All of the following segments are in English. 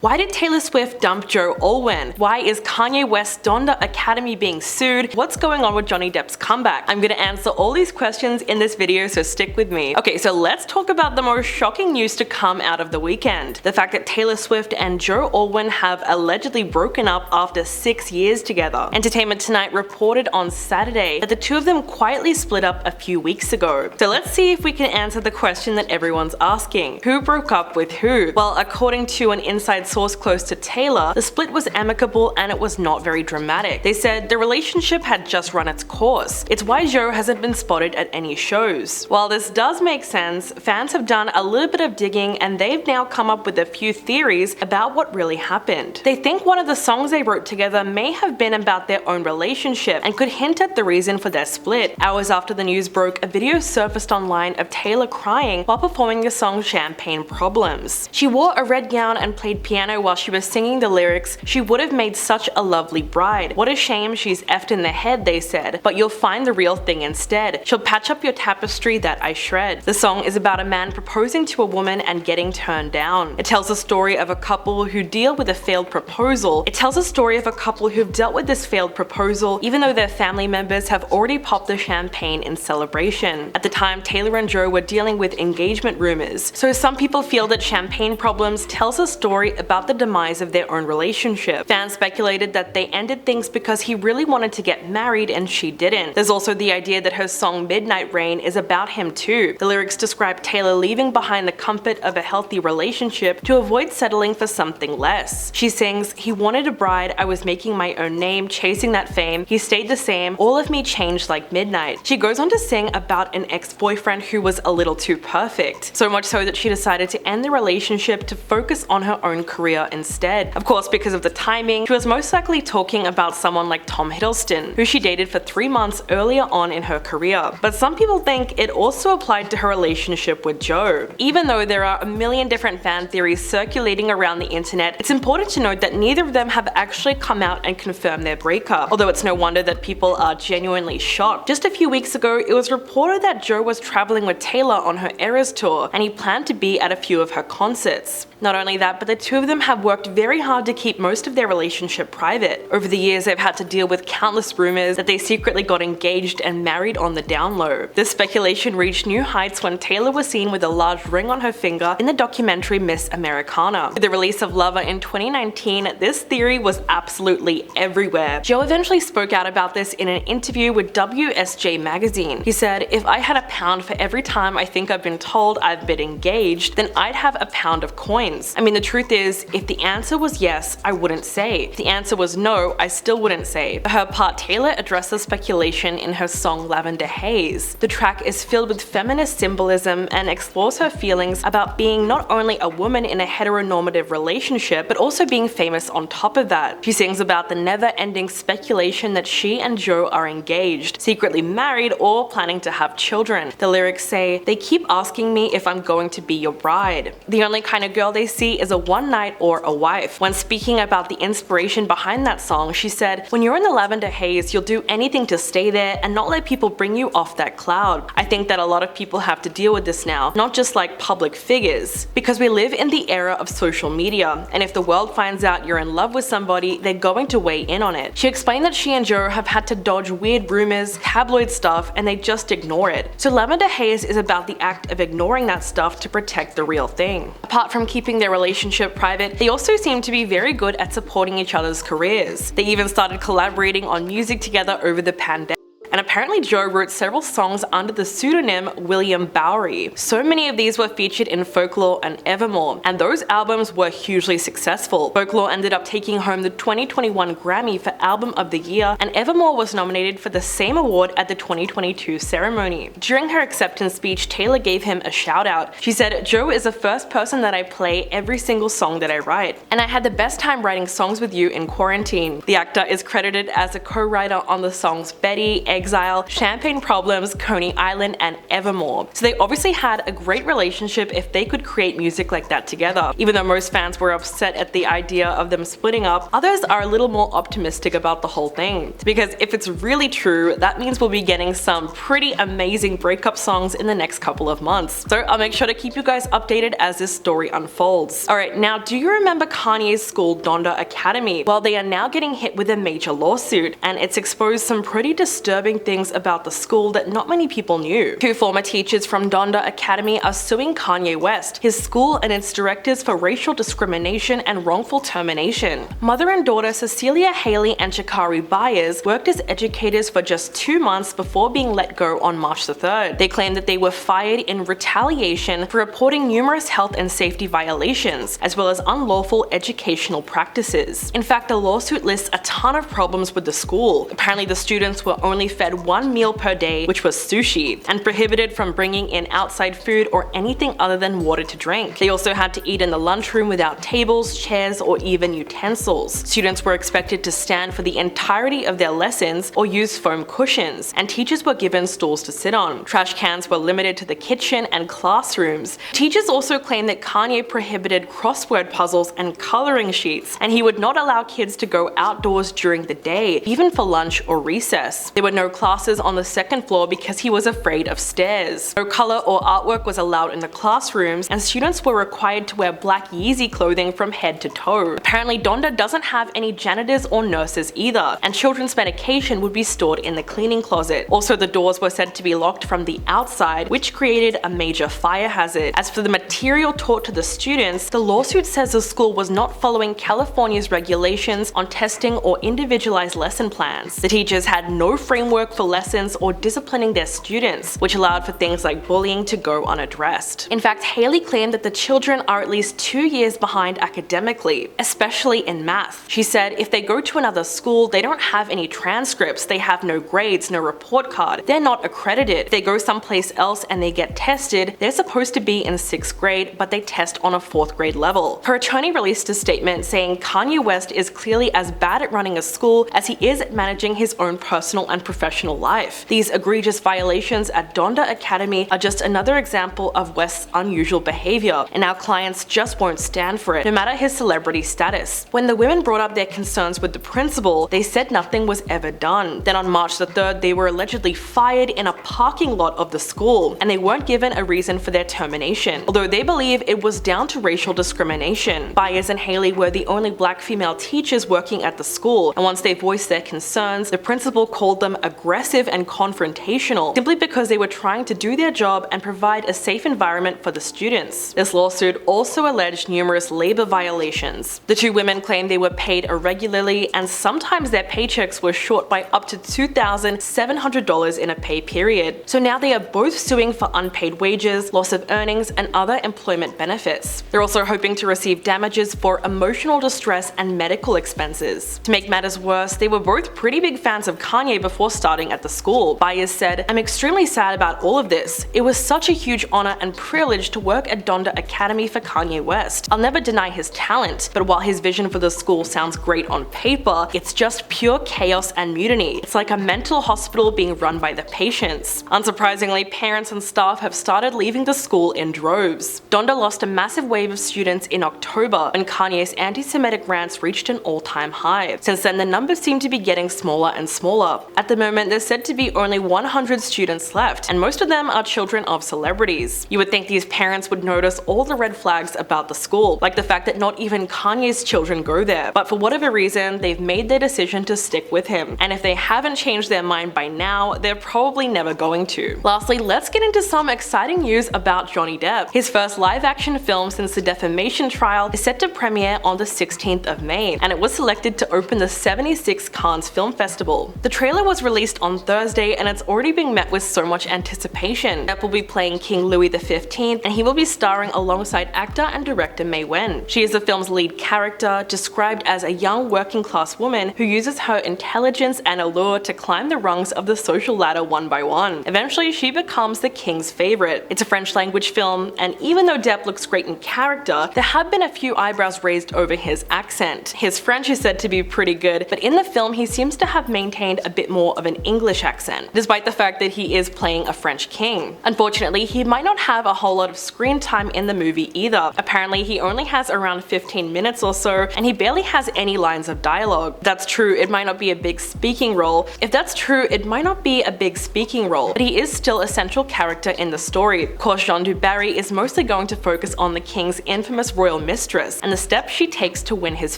Why did Taylor Swift dump Joe Alwyn? Why is Kanye West's Donda Academy being sued? What's going on with Johnny Depp's comeback? I'm gonna answer all these questions in this video, so stick with me. Okay, so let's talk about the most shocking news to come out of the weekend. The fact that Taylor Swift and Joe Alwyn have allegedly broken up after 6 years together. Entertainment Tonight reported on Saturday that the two of them quietly split up a few weeks ago. So let's see if we can answer the question that everyone's asking. Who broke up with who? Well, according to an inside source close to Taylor, the split was amicable and it was not very dramatic. They said the relationship had just run its course. It's why Joe hasn't been spotted at any shows. While this does make sense, fans have done a little bit of digging and they've now come up with a few theories about what really happened. They think one of the songs they wrote together may have been about their own relationship and could hint at the reason for their split. Hours after the news broke, a video surfaced online of Taylor crying while performing the song Champagne Problems. She wore a red gown and played piano while she was singing the lyrics, "She would have made such a lovely bride. What a shame she's effed in the head," they said, "but you'll find the real thing instead. She'll patch up your tapestry that I shred." The song is about a man proposing to a woman and getting turned down. It tells the story of a couple who deal with a failed proposal. It tells a story of a couple who've dealt with this failed proposal even though their family members have already popped the champagne in celebration. At the time, Taylor and Joe were dealing with engagement rumors, so some people feel that Champagne Problems tells a story about the demise of their own relationship. Fans speculated that they ended things because he really wanted to get married and she didn't. There's also the idea that her song Midnight Rain is about him too. The lyrics describe Taylor leaving behind the comfort of a healthy relationship to avoid settling for something less. She sings, "He wanted a bride, I was making my own name, chasing that fame, he stayed the same, all of me changed like midnight." She goes on to sing about an ex-boyfriend who was a little too perfect. So much so that she decided to end the relationship to focus on her own career instead. Of course, because of the timing, she was most likely talking about someone like Tom Hiddleston, who she dated for 3 months earlier on in her career. But some people think it also applied to her relationship with Joe. Even though there are a million different fan theories circulating around the internet, it's important to note that neither of them have actually come out and confirmed their breakup, although it's no wonder that people are genuinely shocked. Just a few weeks ago, it was reported that Joe was traveling with Taylor on her Eras tour, and he planned to be at a few of her concerts. Not only that, but the two of them have worked very hard to keep most of their relationship private. Over the years, they've had to deal with countless rumors that they secretly got engaged and married on the down low. This speculation reached new heights when Taylor was seen with a large ring on her finger in the documentary Miss Americana. With the release of Lover in 2019, this theory was absolutely everywhere. Joe eventually spoke out about this in an interview with WSJ magazine. He said, "If I had a pound for every time I think I've been told I've been engaged, then I'd have a pound of coins. I mean, the truth is, if the answer was yes, I wouldn't say. If the answer was no, I still wouldn't say." For her part, Taylor addressed the speculation in her song Lavender Haze. The track is filled with feminist symbolism and explores her feelings about being not only a woman in a heteronormative relationship, but also being famous on top of that. She sings about the never-ending speculation that she and Joe are engaged, secretly married, or planning to have children. The lyrics say, "They keep asking me if I'm going to be your bride. The only kind of girl they see is a one night or a wife." When speaking about the inspiration behind that song, she said, "When you're in the lavender haze, you'll do anything to stay there and not let people bring you off that cloud. I think that a lot of people have to deal with this now, not just like public figures, because we live in the era of social media, and if the world finds out you're in love with somebody, they're going to weigh in on it." She explained that she and Joe have had to dodge weird rumors, tabloid stuff, and they just ignore it. So Lavender Haze is about the act of ignoring that stuff to protect the real thing. Apart from keeping their relationship private, they also seem to be very good at supporting each other's careers. They even started collaborating on music together over the pandemic. And apparently Joe wrote several songs under the pseudonym William Bowery. So many of these were featured in Folklore and Evermore, and those albums were hugely successful. Folklore ended up taking home the 2021 Grammy for Album of the Year, and Evermore was nominated for the same award at the 2022 ceremony. During her acceptance speech, Taylor gave him a shout out. She said, "Joe is the first person that I play every single song that I write, and I had the best time writing songs with you in quarantine." The actor is credited as a co-writer on the songs Betty, Eggs Exile, Champagne Problems, Coney Island, and Evermore. So they obviously had a great relationship if they could create music like that together. Even though most fans were upset at the idea of them splitting up, others are a little more optimistic about the whole thing. Because if it's really true, that means we'll be getting some pretty amazing breakup songs in the next couple of months. So I'll make sure to keep you guys updated as this story unfolds. Alright, now do you remember Kanye's school Donda Academy? Well, they are now getting hit with a major lawsuit, and it's exposed some pretty disturbing things about the school that not many people knew. Two former teachers from Donda Academy are suing Kanye West, his school, and its directors for racial discrimination and wrongful termination. Mother and daughter Cecilia Haley and Sha'Carri Byers worked as educators for just 2 months before being let go on March the 3rd. They claimed that they were fired in retaliation for reporting numerous health and safety violations, as well as unlawful educational practices. In fact, the lawsuit lists a ton of problems with the school. Apparently, the students were only fed 1 meal per day, which was sushi, and prohibited from bringing in outside food or anything other than water to drink. They also had to eat in the lunchroom without tables, chairs, or even utensils. Students were expected to stand for the entirety of their lessons or use foam cushions, and teachers were given stools to sit on. Trash cans were limited to the kitchen and classrooms. Teachers also claimed that Kanye prohibited crossword puzzles and coloring sheets, and he would not allow kids to go outdoors during the day, even for lunch or recess. There were no classes on the second floor because he was afraid of stairs. No color or artwork was allowed in the classrooms, and students were required to wear black Yeezy clothing from head to toe. Apparently, Donda doesn't have any janitors or nurses either, and children's medication would be stored in the cleaning closet. Also, the doors were said to be locked from the outside, which created a major fire hazard. As for the material taught to the students, the lawsuit says the school was not following California's regulations on testing or individualized lesson plans. The teachers had no framework for lessons or disciplining their students, which allowed for things like bullying to go unaddressed. In fact, Haley claimed that the children are at least 2 years behind academically, especially in math. She said if they go to another school, they don't have any transcripts, they have no grades, no report card, they're not accredited. If they go someplace else and they get tested, they're supposed to be in 6th grade, but they test on a 4th grade level. Her attorney released a statement saying Kanye West is clearly as bad at running a school as he is at managing his own personal and professional life. These egregious violations at Donda Academy are just another example of West's unusual behavior, and our clients just won't stand for it, no matter his celebrity status. When the women brought up their concerns with the principal, they said nothing was ever done. Then on March the 3rd, they were allegedly fired in a parking lot of the school, and they weren't given a reason for their termination, although they believe it was down to racial discrimination. Byers and Haley were the only black female teachers working at the school, and once they voiced their concerns, the principal called them aggressive and confrontational, simply because they were trying to do their job and provide a safe environment for the students. This lawsuit also alleged numerous labor violations. The two women claimed they were paid irregularly, and sometimes their paychecks were short by up to $2,700 in a pay period. So now they are both suing for unpaid wages, loss of earnings, and other employment benefits. They're also hoping to receive damages for emotional distress and medical expenses. To make matters worse, they were both pretty big fans of Kanye before starting at the school. Byers said, "I'm extremely sad about all of this. It was such a huge honor and privilege to work at Donda Academy for Kanye West. I'll never deny his talent, but while his vision for the school sounds great on paper, it's just pure chaos and mutiny. It's like a mental hospital being run by the patients." Unsurprisingly, parents and staff have started leaving the school in droves. Donda lost a massive wave of students in October when Kanye's anti-Semitic rants reached an all-time high. Since then, the numbers seem to be getting smaller and smaller. At the moment, there's said to be only 100 students left, and most of them are children of celebrities. You would think these parents would notice all the red flags about the school, like the fact that not even Kanye's children go there, but for whatever reason, they've made their decision to stick with him, and if they haven't changed their mind by now, they're probably never going to. Lastly, let's get into some exciting news about Johnny Depp. His first live-action film since the defamation trial is set to premiere on the 16th of May, and it was selected to open the 76th Cannes Film Festival. The trailer was released on Thursday, and it's already being met with so much anticipation. Depp will be playing King Louis XV, and he will be starring alongside actor and director Mae Wen. She is the film's lead character, described as a young working-class woman who uses her intelligence and allure to climb the rungs of the social ladder one by one. Eventually, she becomes the king's favorite. It's a French-language film, and even though Depp looks great in character, there have been a few eyebrows raised over his accent. His French is said to be pretty good, but in the film he seems to have maintained a bit more of an English accent, despite the fact that he is playing a French king. Unfortunately, he might not have a whole lot of screen time in the movie either. Apparently, he only has around 15 minutes or so, and he barely has any lines of dialogue. That's true, it might not be a big speaking role. If that's true, it might not be a big speaking role, but he is still a central character in the story. Of course, Jean du Barry is mostly going to focus on the king's infamous royal mistress and the steps she takes to win his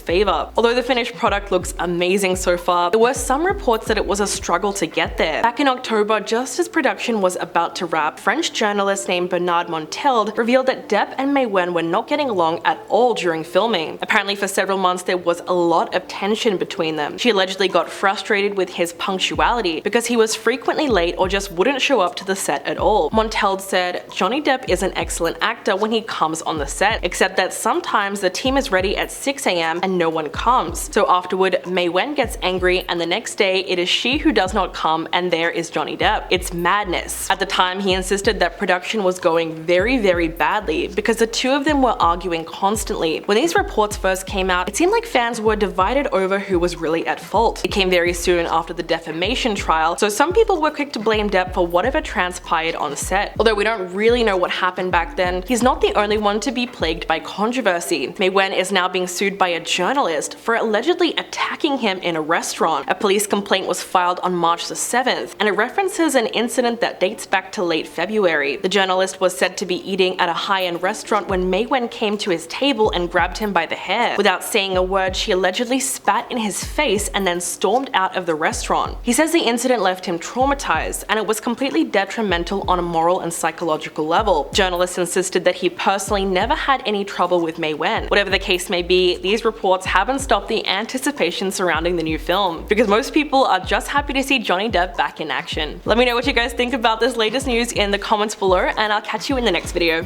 favor. Although the finished product looks amazing so far, there were some reports that it was a struggle to get there. Back in October, just as production was about to wrap, French journalist named Bernard Monteld revealed that Depp and May Wen were not getting along at all during filming. Apparently for several months there was a lot of tension between them. She allegedly got frustrated with his punctuality because he was frequently late or just wouldn't show up to the set at all. Monteld said, "Johnny Depp is an excellent actor when he comes on the set, except that sometimes the team is ready at 6 AM and no one comes. So afterward, May Wen gets angry and the next day it is she who does not come and there is Johnny Depp. It's madness." At the time, he insisted that production was going very badly because the two of them were arguing constantly. When these reports first came out, it seemed like fans were divided over who was really at fault. It came very soon after the defamation trial, so some people were quick to blame Depp for whatever transpired on set. Although we don't really know what happened back then, he's not the only one to be plagued by controversy. May Wen is now being sued by a journalist for allegedly attacking him in a restaurant. A police complaint was filed on March the 7th, and it references an incident that dates back to late February. The journalist was said to be eating at a high-end restaurant when May Wen came to his table and grabbed him by the hair. Without saying a word, she allegedly spat in his face and then stormed out of the restaurant. He says the incident left him traumatized, and it was completely detrimental on a moral and psychological level. Journalists insisted that he personally never had any trouble with May Wen. Whatever the case may be, these reports haven't stopped the anticipation surrounding the new film, because most people are just happy to see Johnny Depp back in action. Let me know what you guys think about this latest news in the comments below, and I'll catch you in the next video.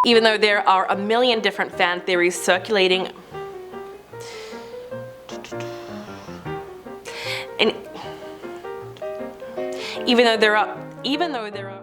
Even though there are a million different fan theories circulating, even though there are